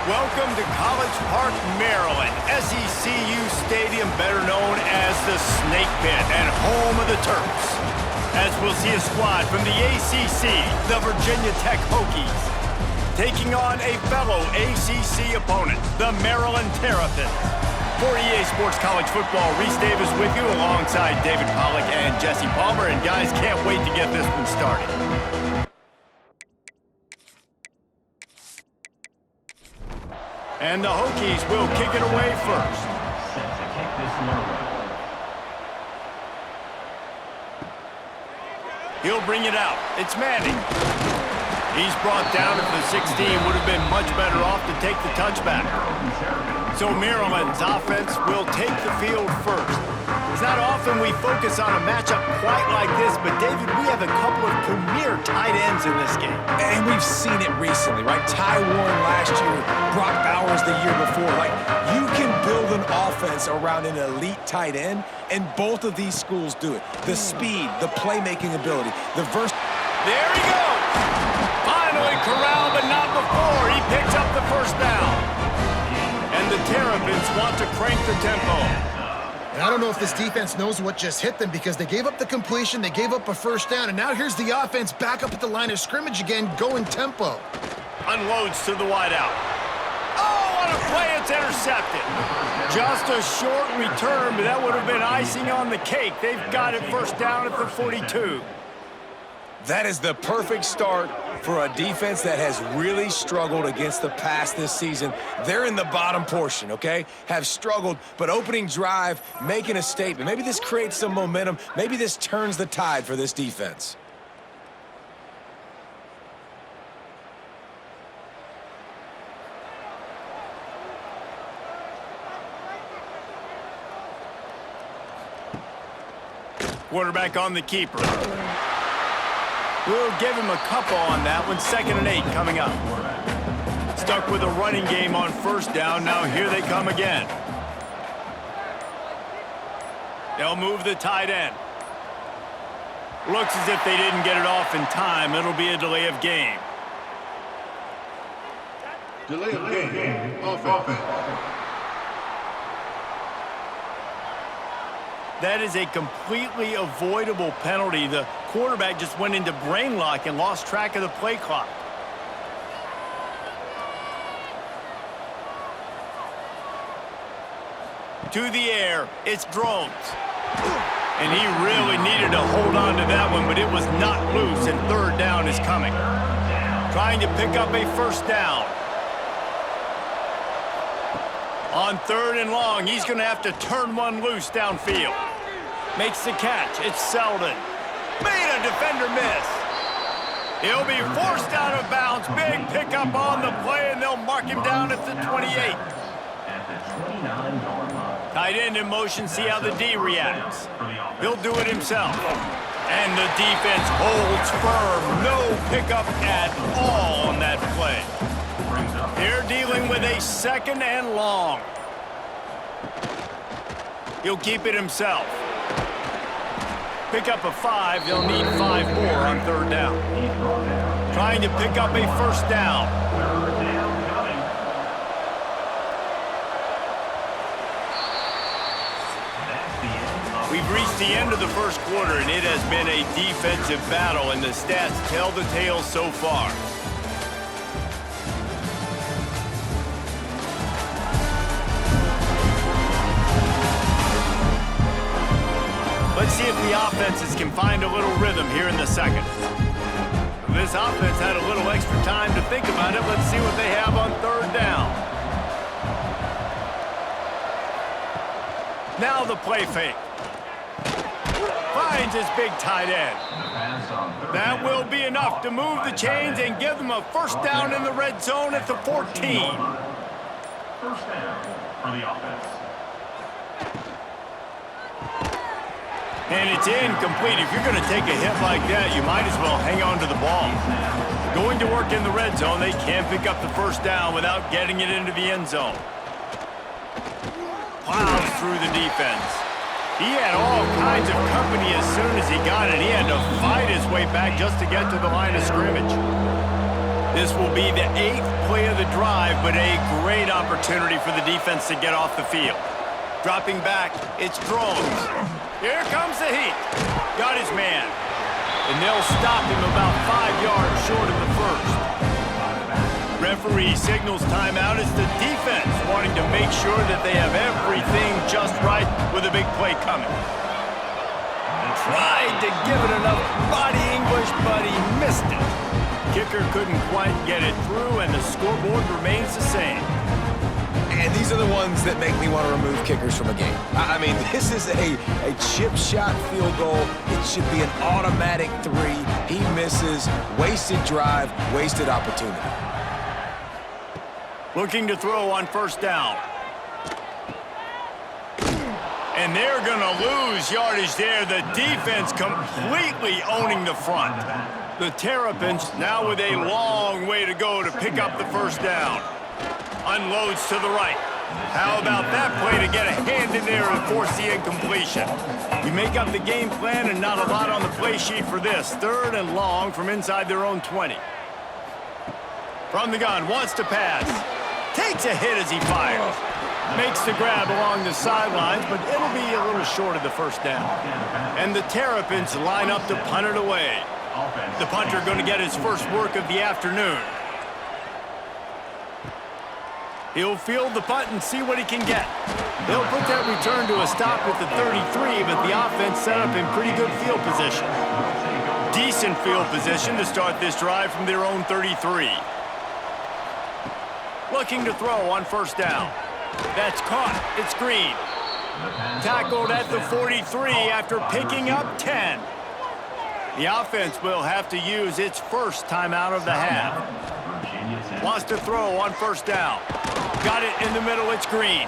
Welcome to College Park, Maryland, SECU Stadium, better known as the Snake Pit and home of the Terps. As we'll see a squad from the ACC, the Virginia Tech Hokies, taking on a fellow ACC opponent, the Maryland Terrapins. For EA Sports College Football, Reese Davis with you alongside David Pollack and Jesse Palmer. And guys, can't wait to get this one started. And the Hokies will kick it away first. Set to kick this one away. He'll bring it out. It's Manning. He's brought down at the 16. Would have been much better off to take the touchback. So Maryland's offense will take the field first. It's not often we focus on a matchup quite like this, but David, we have a couple of premier tight ends in this game. And we've seen it recently, right? Ty Warren last year, Brock Bowers the year before. Like, you can build an offense around an elite tight end, and both of these schools do it. The speed, the playmaking ability, the There he goes! Finally corralled, but not before. He picks up the first down. And the Terrapins want to crank the tempo. And I don't know if this defense knows what just hit them because they gave up the completion, they gave up a first down, and now here's the offense back up at the line of scrimmage again, going tempo. Unloads to the wideout. Oh, what a play, it's intercepted. Just a short return, but that would have been icing on the cake. They've got it first down at the 42. That is the perfect start for a defense that has really struggled against the pass this season. They're in the bottom portion, okay? Have struggled, but opening drive, making a statement. Maybe this creates some momentum. Maybe this turns the tide for this defense. Quarterback on the keeper. We'll give him a couple on that one. 2nd and 8 coming up. Stuck with a running game on first down. Now here they come again. They'll move the tight end. Looks as if they didn't get it off in time. It'll be a delay of game. Delay of game. Offense. That is a completely avoidable penalty. The quarterback just went into brain lock and lost track of the play clock. To the air, it's Drones. And he really needed to hold on to that one, but it was not loose, and 3rd down is coming. Trying to pick up a first down. On 3rd and long, he's going to have to turn one loose downfield. Makes the catch. It's Selden. Made a defender miss. He'll be forced out of bounds. Big pickup on the play, and they'll mark him down at the 28. At the 29-yard line. Tight end in motion, see how the D reacts. He'll do it himself. And the defense holds firm. No pickup at all on that play. They're dealing with a 2nd and long. He'll keep it himself. Pick up a 5. They'll need 5 more on 3rd down. Trying to pick up a first down. We've reached the end of the first quarter, and it has been a defensive battle, and the stats tell the tale so far. Let's see if the offenses can find a little rhythm here in the second. This offense had a little extra time to think about it. Let's see what they have on 3rd down. Now the play fake. Finds his big tight end. That will be enough to move the chains and give them a first down in the red zone at the 14. First down for the offense. And it's incomplete. If you're going to take a hit like that, you might as well hang on to the ball. Going to work in the red zone, they can't pick up the first down without getting it into the end zone. plows through the defense. He had all kinds of company as soon as he got it. He had to fight his way back just to get to the line of scrimmage. This will be the 8th play of the drive, but a great opportunity for the defense to get off the field. Dropping back, it's Drones. Here comes the heat. Got his man. And they'll stop him about 5 yards short of the first. Referee signals timeout as the defense wanting to make sure that they have everything just right with a big play coming. Tried to give it enough body English, but he missed it. Kicker couldn't quite get it through, and the scoreboard remains the same. And these are the ones that make me want to remove kickers from a game. I mean, this is a chip shot field goal. It should be an automatic 3. He misses. Wasted drive, wasted opportunity. Looking to throw on first down. And they're going to lose yardage there. The defense completely owning the front. The Terrapins now with a long way to go to pick up the first down. Unloads to the right. How about that play to get a hand in there and force the incompletion? We make up the game plan and not a lot on the play sheet for this. 3rd and long from inside their own 20. From the gun, wants to pass. Takes a hit as he fires. Makes the grab along the sidelines, but it'll be a little short of the first down. And the Terrapins line up to punt it away. The punter going to get his first work of the afternoon. He'll field the punt and see what he can get. They'll put that return to a stop at the 33, but the offense set up in pretty good field position. Decent field position to start this drive from their own 33. Looking to throw on first down. That's caught. It's Green. Tackled at the 43 after picking up 10. The offense will have to use its first timeout of the half. Wants to throw on first down. Got it in the middle. It's Green.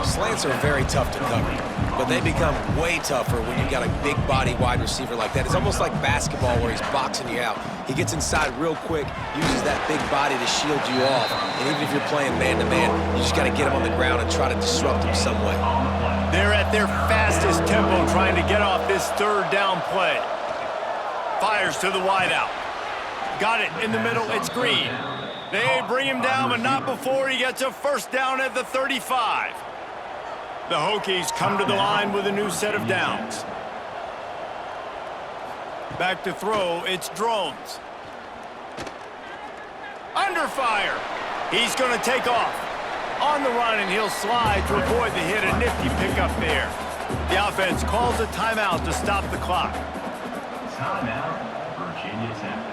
Slants are very tough to cover, but they become way tougher when you got a big body wide receiver like that. It's almost like basketball where he's boxing you out. He gets inside real quick, uses that big body to shield you off, and even if you're playing man-to-man, you just got to get him on the ground and try to disrupt him some way. They're at their fastest tempo trying to get off this 3rd down play. Fires to the wideout. Got it in the middle. It's Green. They bring him down, but not before he gets a first down at the 35. The Hokies come to the line with a new set of downs. Back to throw, it's Drones. Under fire. He's going to take off. On the run, and he'll slide to avoid the hit. A nifty pickup there. The offense calls a timeout to stop the clock. Timeout, Virginia Tech.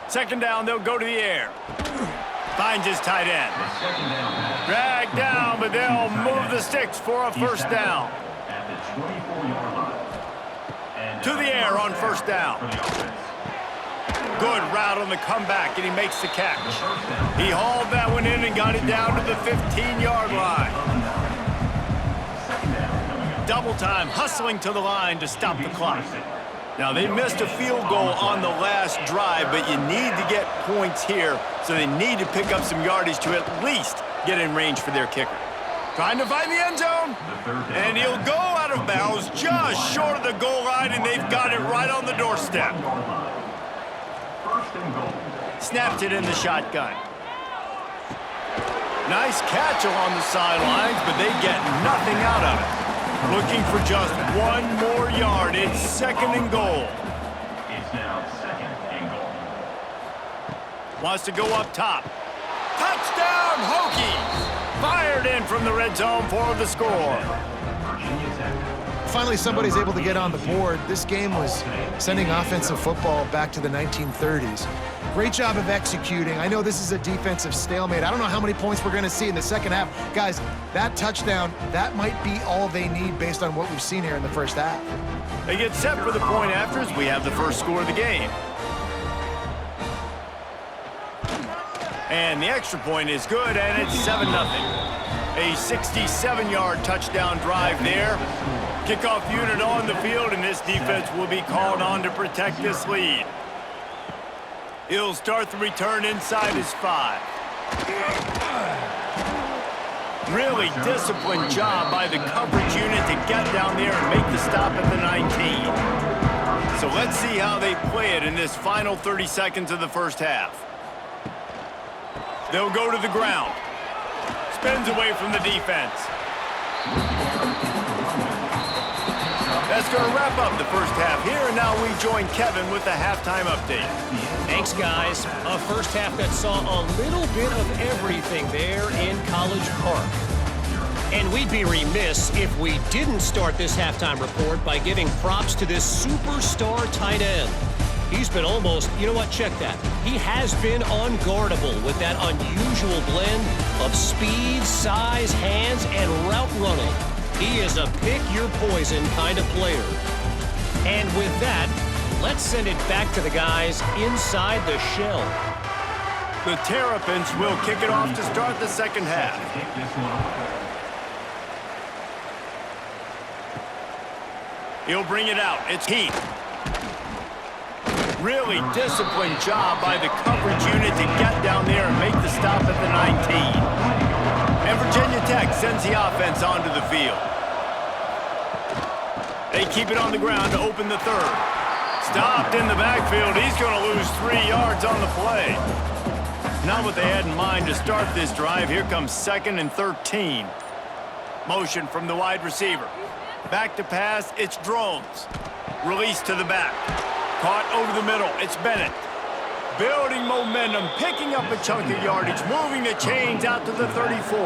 2nd down, they'll go to the air. Finds his tight end. Dragged down, but they'll move the sticks for a first down. At the 24-yard line. To the air on first down. Good route on the comeback, and he makes the catch. He hauled that one in and got it down to the 15-yard line. Double time, hustling to the line to stop the clock. Now, they missed a field goal on the last drive, but you need to get points here, so they need to pick up some yardage to at least get in range for their kicker. Trying to find the end zone, and he'll go out of bounds just short of the goal line, and they've got it right on the doorstep. Snapped it in the shotgun. Nice catch along the sidelines, but they get nothing out of it. Looking for just 1 more yard. It's 2nd and goal. It's now 2nd and goal. Wants to go up top. Touchdown, Hokies! Fired in from the red zone for the score. Virginia Tech. Finally, somebody's able to get on the board. This game was sending offensive football back to the 1930s. Great job of executing. I know this is a defensive stalemate. I don't know how many points we're going to see in the second half. Guys, that touchdown, that might be all they need based on what we've seen here in the first half. They get set for the point afters. We have the first score of the game. And the extra point is good, and it's 7-0. A 67-yard touchdown drive there. Kickoff unit on the field, and this defense will be called on to protect this lead. He'll start the return inside his 5. Really disciplined job by the coverage unit to get down there and make the stop at the 19. So let's see how they play it in this final 30 seconds of the first half. They'll go to the ground. Spins away from the defense. That's going to wrap up the first half here, and now we join Kevin with the halftime update. Thanks, guys. A first half that saw a little bit of everything there in College Park. And we'd be remiss if we didn't start this halftime report by giving props to this superstar tight end. He's been almost, you know what, check that. He has been unguardable with that unusual blend of speed, size, hands, and route running. He is a pick-your-poison kind of player. And with that, let's send it back to the guys inside the shell. The Terrapins will kick it off to start the second half. He'll bring it out. It's Heath. Really disciplined job by the coverage unit to get down there and make the stop at the 19. And Virginia Tech sends the offense onto the field. They keep it on the ground to open the third. Stopped in the backfield. He's going to lose 3 yards on the play. Not what they had in mind to start this drive. Here comes 2nd and 13. Motion from the wide receiver. Back to pass, it's Drones. Release to the back. Caught over the middle, it's Bennett. Building momentum, picking up a chunk of yardage, moving the chains out to the 34.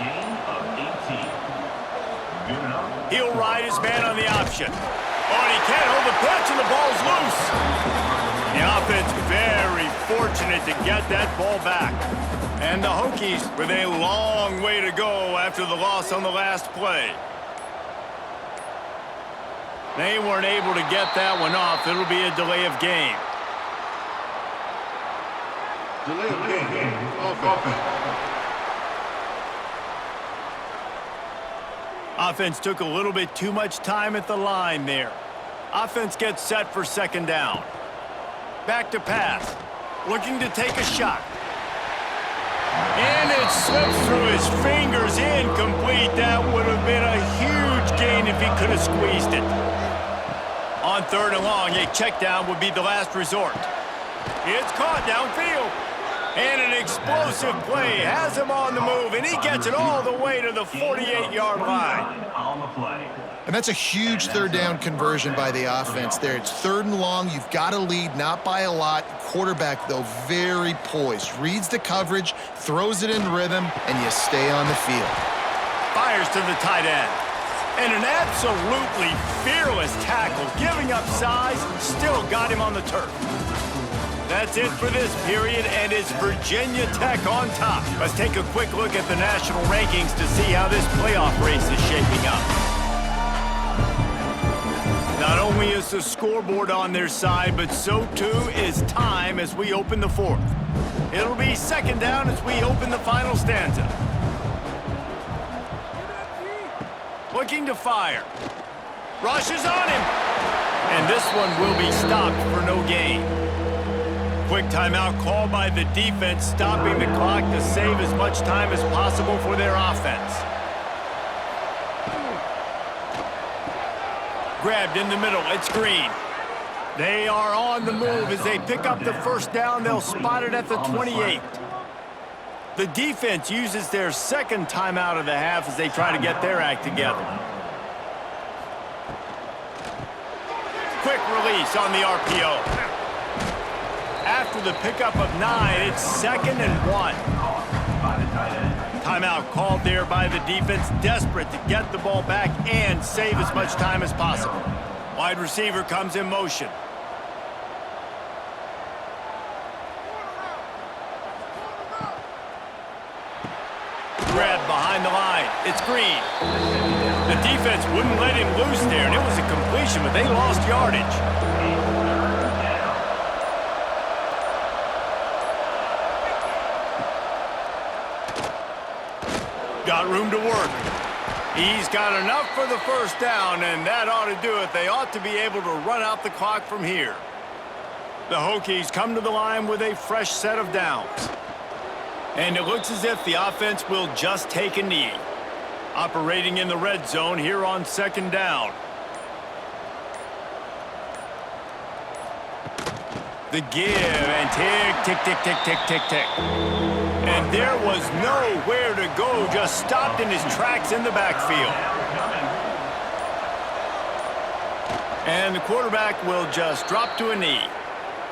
Gain of 18. Good enough. He'll ride his man on the option. Oh, and he can't hold the pitch, and the ball's loose. The offense very fortunate to get that ball back. And the Hokies with a long way to go after the loss on the last play. They weren't able to get that one off. It'll be a delay of game. Delay of game. Offense. Offense took a little bit too much time at the line there. Offense gets set for second down. Back to pass. Looking to take a shot. And it slips through his fingers. Incomplete. That would have been a huge gain if he could have squeezed it. On 3rd and long, a check down would be the last resort. It's caught downfield. And an explosive play has him on the move, and he gets it all the way to the 48-yard line. On the play. And that's a huge third down conversion by the offense there. It's 3rd and long. You've got to lead, not by a lot. Quarterback, though, very poised. Reads the coverage, throws it in rhythm, and you stay on the field. Fires to the tight end. And an absolutely fearless tackle, giving up size, still got him on the turf. That's it for this period, and it's Virginia Tech on top. Let's take a quick look at the national rankings to see how this playoff race is shaping up. Not only is the scoreboard on their side, but so too is time as we open the 4th. It'll be second down as we open the final stanza. Looking to fire. Rushes on him. And this one will be stopped for no gain. Quick timeout called by the defense, stopping the clock to save as much time as possible for their offense. Grabbed in the middle, it's Green. They are on the move as they pick up the first down. They'll spot it at the 28. The defense uses their second timeout of the half as they try to get their act together. Quick release on the RPO. After the pickup of 9, it's 2nd and 1. Timeout called there by the defense, desperate to get the ball back and save as much time as possible. Wide receiver comes in motion. Grab behind the line. It's Green. The defense wouldn't let him loose there, and it was a completion, but they lost yardage. Got room to work. He's got enough for the first down, and that ought to do it. They ought to be able to run out the clock from here. The Hokies come to the line with a fresh set of downs. And it looks as if the offense will just take a knee. Operating in the red zone here on 2nd down. The give and tick, tick, tick, tick, tick, tick, tick. And there was nowhere to go, just stopped in his tracks in the backfield. And the quarterback will just drop to a knee.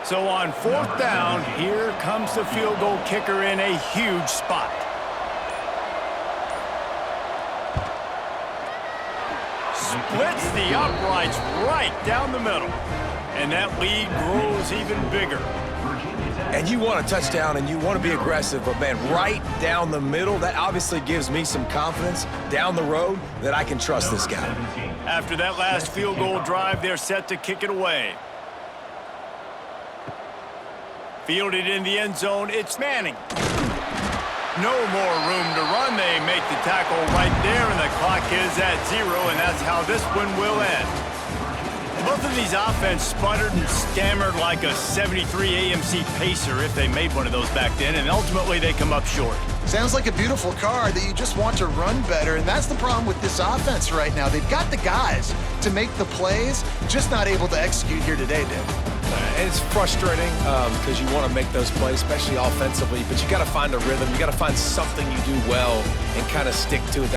So on 4th down, here comes the field goal kicker in a huge spot. Splits the uprights right down the middle. And that lead grows even bigger. And you want a touchdown and you want to be aggressive, but man, right down the middle, that obviously gives me some confidence down the road that I can trust this guy. After that last field goal drive, they're set to kick it away. Fielded in the end zone, it's Manning. No more room to run. They make the tackle right there, and the clock is at 0, and that's how this one will end. Both of these offense sputtered and stammered like a 73 AMC Pacer if they made one of those back then, and ultimately they come up short. Sounds like a beautiful car that you just want to run better, and that's the problem with this offense right now. They've got the guys to make the plays, just not able to execute here today, Dave. And it's frustrating because you want to make those plays, especially offensively, but you got to find a rhythm. You got to find something you do well and kind of stick to it.